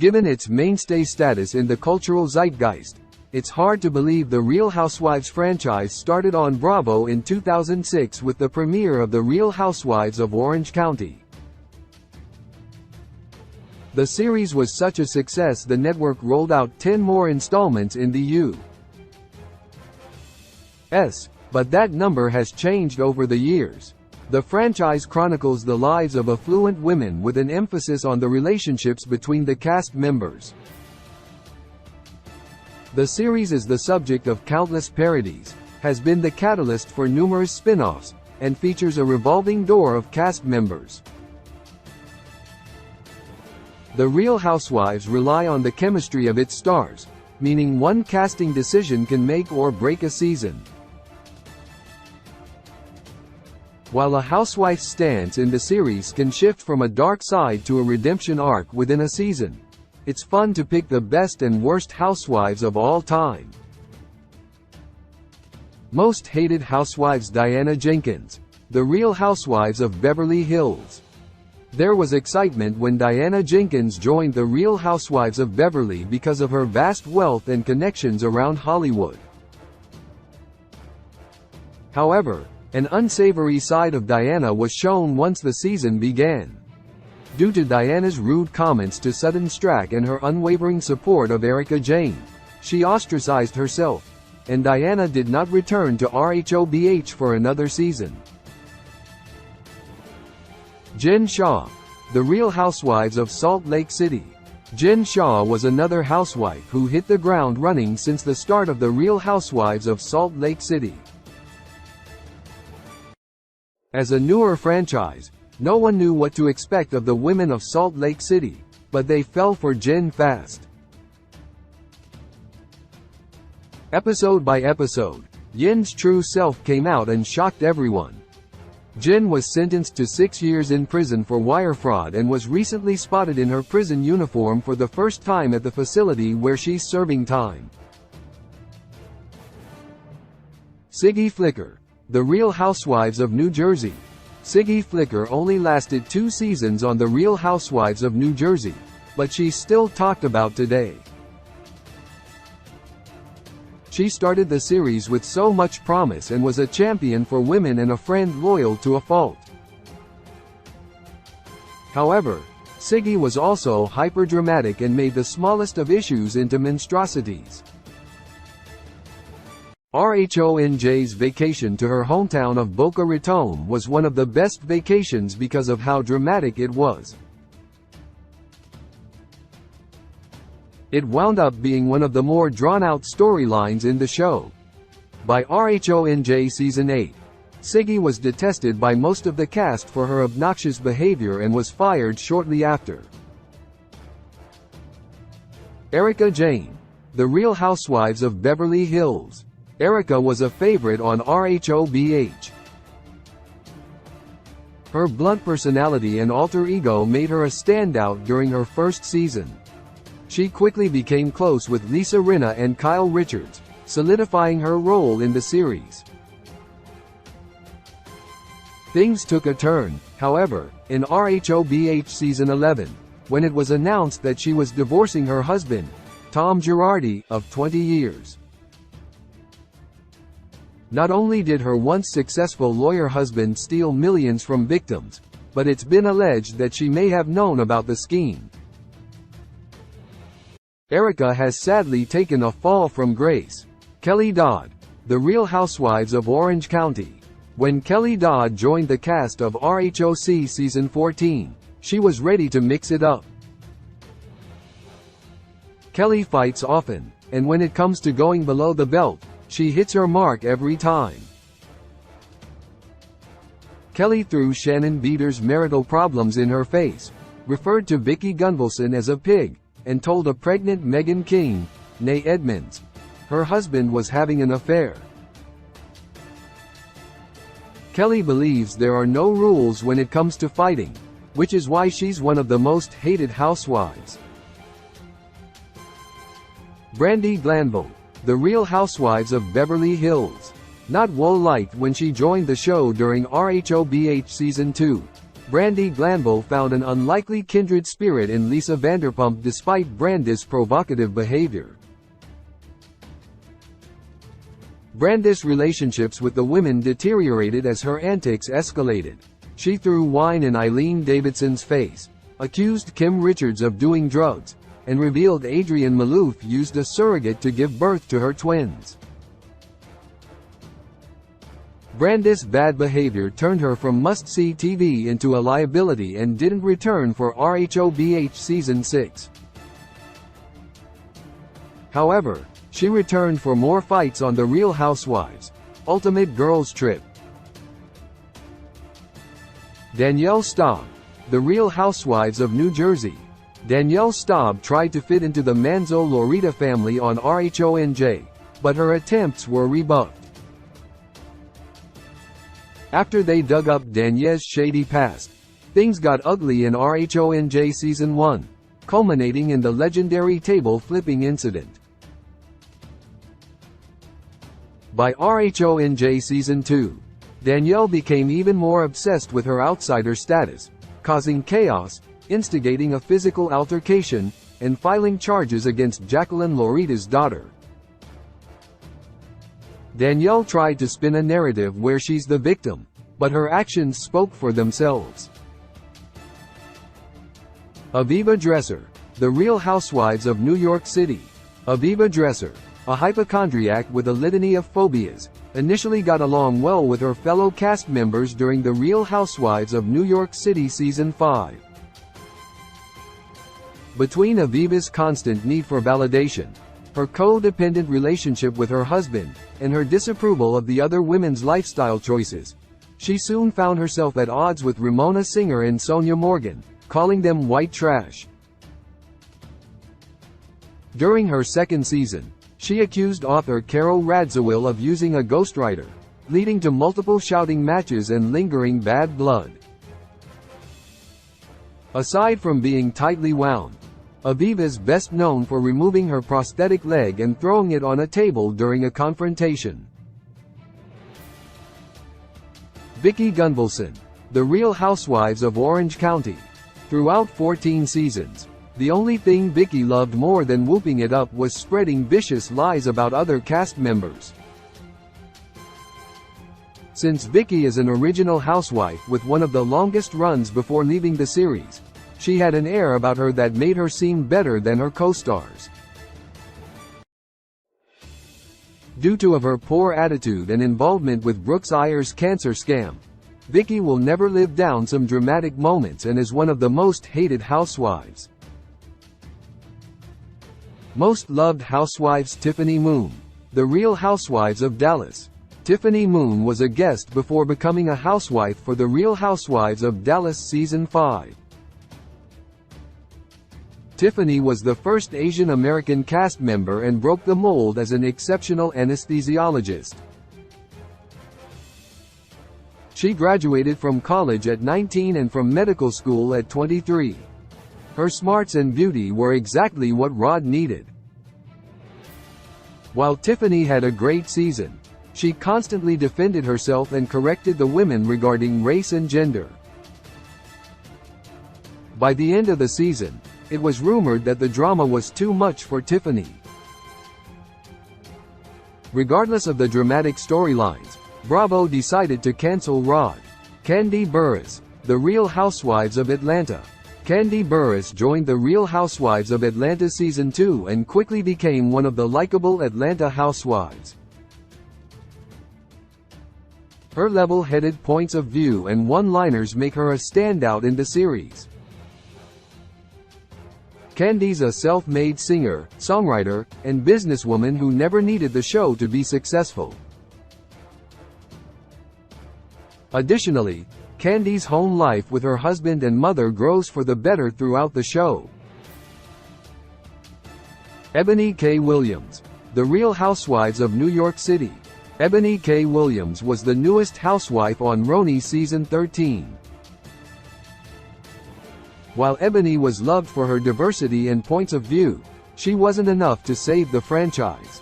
Given its mainstay status in the cultural zeitgeist, it's hard to believe the Real Housewives franchise started on Bravo in 2006 with the premiere of The Real Housewives of Orange County. The series was such a success the network rolled out 10 more installments in the U.S., but that number has changed over the years. The franchise chronicles the lives of affluent women with an emphasis on the relationships between the cast members. The series is the subject of countless parodies, has been the catalyst for numerous spin-offs, and features a revolving door of cast members. The Real Housewives rely on the chemistry of its stars, meaning one casting decision can make or break a season. While a housewife's stance in the series can shift from a dark side to a redemption arc within a season, it's fun to pick the best and worst housewives of all time. Most hated housewives: Diana Jenkins, The Real Housewives of Beverly Hills. There was excitement when Diana Jenkins joined The Real Housewives of Beverly because of her vast wealth and connections around Hollywood. However, an unsavory side of Diana was shown once the season began. Due to Diana's rude comments to Sutton Stracke and her unwavering support of Erika Jayne, she ostracized herself, and Diana did not return to RHOBH for another season. Jen Shah, The Real Housewives of Salt Lake City. Jen Shah was another housewife who hit the ground running since the start of The Real Housewives of Salt Lake City. As a newer franchise, no one knew what to expect of the women of Salt Lake City, but they fell for Jen fast. Episode by episode, Yen's true self came out and shocked everyone. Jen was sentenced to 6 years in prison for wire fraud and was recently spotted in her prison uniform for the first time at the facility where she's serving time. Siggy Flicker, The Real Housewives of New Jersey. Siggy Flicker only lasted 2 seasons on The Real Housewives of New Jersey, but she's still talked about today. She started the series with so much promise and was a champion for women and a friend loyal to a fault. However, Siggy was also hyper-dramatic and made the smallest of issues into monstrosities. RHONJ's vacation to her hometown of Boca Raton was one of the best vacations because of how dramatic it was. It wound up being one of the more drawn-out storylines in the show. By RHONJ Season 8, Siggy was detested by most of the cast for her obnoxious behavior and was fired shortly after. Erika Jayne, The Real Housewives of Beverly Hills. Erika was a favorite on RHOBH. Her blunt personality and alter ego made her a standout during her first season. She quickly became close with Lisa Rinna and Kyle Richards, solidifying her role in the series. Things took a turn, however, in RHOBH Season 11, when it was announced that she was divorcing her husband, Tom Girardi, of 20 years. Not only did her once successful lawyer husband steal millions from victims, but it's been alleged that she may have known about the scheme. Erika has sadly taken a fall from grace. Kelly Dodd, The Real Housewives of Orange County. When Kelly Dodd joined the cast of RHOC Season 14, she was ready to mix it up. Kelly fights often, and when it comes to going below the belt, she hits her mark every time. Kelly threw Shannon Beater's marital problems in her face, referred to Vicki Gunvalson as a pig, and told a pregnant Meghan King, née Edmonds, her husband was having an affair. Kelly believes there are no rules when it comes to fighting, which is why she's one of the most hated housewives. Brandi Glanville, The Real Housewives of Beverly Hills. Not well liked when she joined the show during RHOBH Season 2. Brandi Glanville found an unlikely kindred spirit in Lisa Vanderpump despite Brandi's provocative behavior. Brandi's relationships with the women deteriorated as her antics escalated. She threw wine in Eileen Davidson's face, accused Kim Richards of doing drugs, and revealed Adrienne Maloof used a surrogate to give birth to her twins. Brandi's bad behavior turned her from must-see TV into a liability and didn't return for RHOBH Season 6. However, she returned for more fights on The Real Housewives: Ultimate Girls Trip. Danielle Staub, The Real Housewives of New Jersey. Danielle Staub tried to fit into the Manzo-Loretta family on RHONJ, but her attempts were rebuffed. After they dug up Danielle's shady past, things got ugly in RHONJ Season 1, culminating in the legendary table-flipping incident. By RHONJ Season 2, Danielle became even more obsessed with her outsider status, causing chaos, instigating a physical altercation, and filing charges against Jacqueline Loretta's daughter. Danielle tried to spin a narrative where she's the victim, but her actions spoke for themselves. Aviva Dresser, The Real Housewives of New York City. Aviva Dresser, a hypochondriac with a litany of phobias, initially got along well with her fellow cast members during The Real Housewives of New York City Season 5. Between Aviva's constant need for validation, her codependent relationship with her husband, and her disapproval of the other women's lifestyle choices, she soon found herself at odds with Ramona Singer and Sonja Morgan, calling them white trash. During her second season, she accused author Carol Radziwill of using a ghostwriter, leading to multiple shouting matches and lingering bad blood. Aside from being tightly wound, Aviva's best known for removing her prosthetic leg and throwing it on a table during a confrontation. Vicki Gunvalson, The Real Housewives of Orange County. Throughout 14 seasons, the only thing Vicki loved more than whooping it up was spreading vicious lies about other cast members. Since Vicki is an original housewife with one of the longest runs before leaving the series, she had an air about her that made her seem better than her co-stars. Due to her poor attitude and involvement with Brooks Ayers' cancer scam, Vicki will never live down some dramatic moments and is one of the most hated housewives. Most loved housewives. Tiffany Moon, The Real Housewives of Dallas. Tiffany Moon was a guest before becoming a housewife for The Real Housewives of Dallas Season 5. Tiffany was the first Asian American cast member and broke the mold as an exceptional anesthesiologist. She graduated from college at 19 and from medical school at 23. Her smarts and beauty were exactly what Rod needed. While Tiffany had a great season, she constantly defended herself and corrected the women regarding race and gender. By the end of the season, it was rumored that the drama was too much for Tiffany. Regardless of the dramatic storylines, Bravo decided to cancel Rod. Kandi Burruss, The Real Housewives of Atlanta. Kandi Burruss joined The Real Housewives of Atlanta Season 2 and quickly became one of the likable Atlanta housewives. Her level-headed points of view and one-liners make her a standout in the series. Kandi's a self-made singer, songwriter, and businesswoman who never needed the show to be successful. Additionally, Kandi's home life with her husband and mother grows for the better throughout the show. Ebony K. Williams, The Real Housewives of New York City. Ebony K. Williams was the newest housewife on Roni Season 13. While Ebony was loved for her diversity and points of view, she wasn't enough to save the franchise.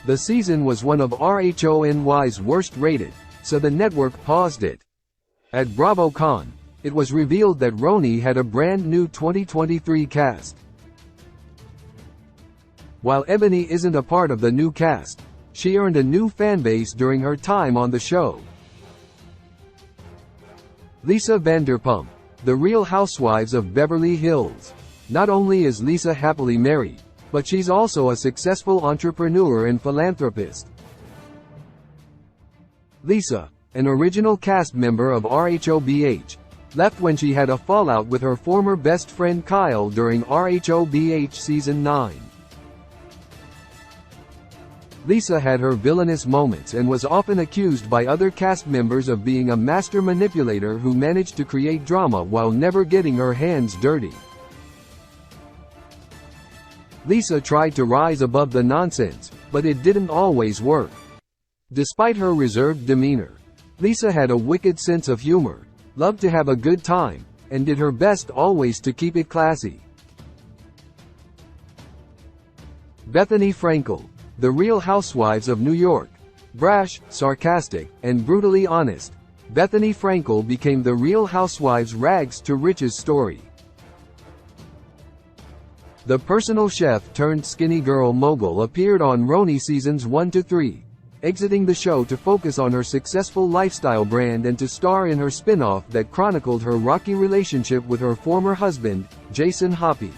The season was one of RHONY's worst rated, so the network paused it. At BravoCon, it was revealed that Roni had a brand new 2023 cast. While Ebony isn't a part of the new cast, she earned a new fanbase during her time on the show. Lisa Vanderpump, The Real Housewives of Beverly Hills. Not only is Lisa happily married, but she's also a successful entrepreneur and philanthropist. Lisa, an original cast member of RHOBH, left when she had a fallout with her former best friend Kyle during RHOBH Season 9. Lisa had her villainous moments and was often accused by other cast members of being a master manipulator who managed to create drama while never getting her hands dirty. Lisa tried to rise above the nonsense, but it didn't always work. Despite her reserved demeanor, Lisa had a wicked sense of humor, loved to have a good time, and did her best always to keep it classy. Bethany Frankel, The Real Housewives of New York. Brash, sarcastic, and brutally honest, Bethany Frankel became the Real Housewives' rags to riches story. The personal chef turned skinny girl mogul appeared on Roni seasons 1 to 3, exiting the show to focus on her successful lifestyle brand and to star in her spin-off that chronicled her rocky relationship with her former husband, Jason Hoppy.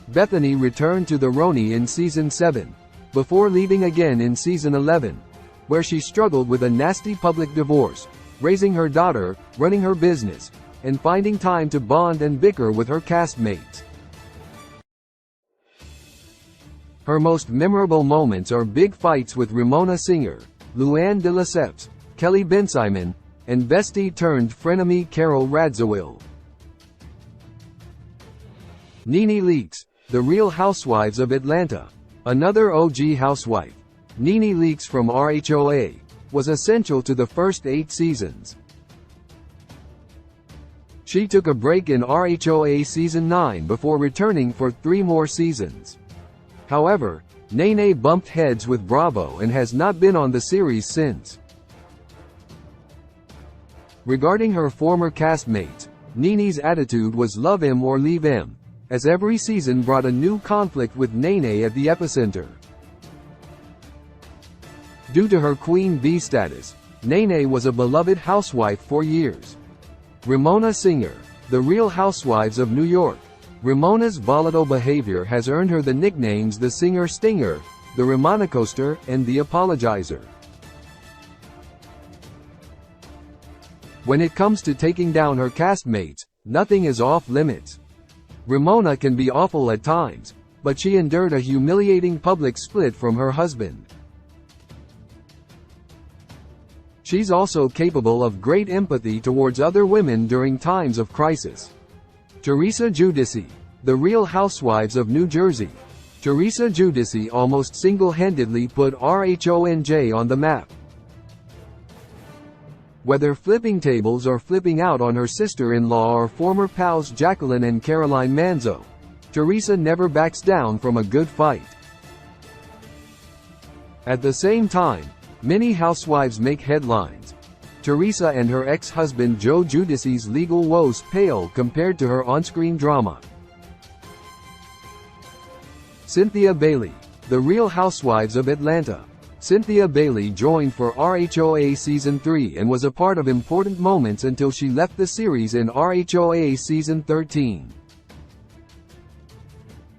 Bethany returned to the Roni in season 7, before leaving again in season 11, where she struggled with a nasty public divorce, raising her daughter, running her business, and finding time to bond and bicker with her castmates. Her most memorable moments are big fights with Ramona Singer, Luann de Lesseps, Kelly Bensimon, and bestie-turned-frenemy Carol Radziwill. Nene Leakes, The Real Housewives of Atlanta. Another OG housewife, Nene Leakes from RHOA, was essential to the first 8 seasons. She took a break in RHOA Season 9 before returning for 3 more seasons. However, Nene bumped heads with Bravo and has not been on the series since. Regarding her former castmates, Nene's attitude was love him or leave him, as every season brought a new conflict with Nene at the epicenter. Due to her Queen Bee status, Nene was a beloved housewife for years. Ramona Singer, The Real Housewives of New York. Ramona's volatile behavior has earned her the nicknames the Singer Stinger, the Ramona Coaster, and the Apologizer. When it comes to taking down her castmates, nothing is off limits. Ramona can be awful at times, but she endured a humiliating public split from her husband. She's also capable of great empathy towards other women during times of crisis. Teresa Giudice, The Real Housewives of New Jersey. Teresa Giudice almost single-handedly put RHONJ on the map. Whether flipping tables or flipping out on her sister-in-law or former pals Jacqueline and Caroline Manzo, Teresa never backs down from a good fight. At the same time, many housewives make headlines. Teresa and her ex-husband Joe Giudice's legal woes pale compared to her on-screen drama. Cynthia Bailey, The Real Housewives of Atlanta. Cynthia Bailey joined for RHOA Season 3 and was a part of important moments until she left the series in RHOA Season 13.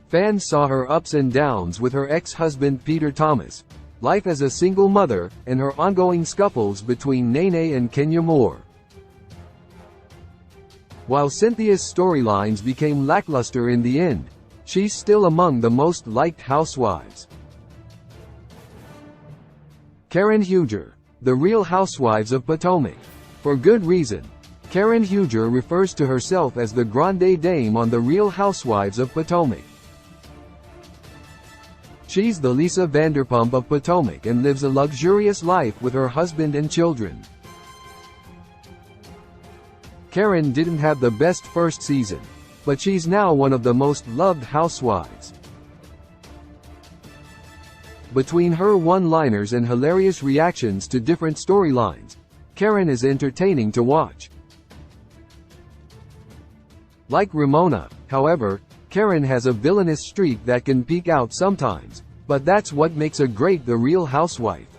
Fans saw her ups and downs with her ex-husband Peter Thomas, life as a single mother, and her ongoing scuffles between Nene and Kenya Moore. While Cynthia's storylines became lackluster in the end, she's still among the most liked housewives. Karen Huger, The Real Housewives of Potomac. For good reason. Karen Huger refers to herself as the Grande Dame on The Real Housewives of Potomac. She's the Lisa Vanderpump of Potomac and lives a luxurious life with her husband and children. Karen didn't have the best first season, but she's now one of the most loved housewives. Between her one-liners and hilarious reactions to different storylines, Karen is entertaining to watch. Like Ramona, however, Karen has a villainous streak that can peek out sometimes, but that's what makes a great The Real Housewife.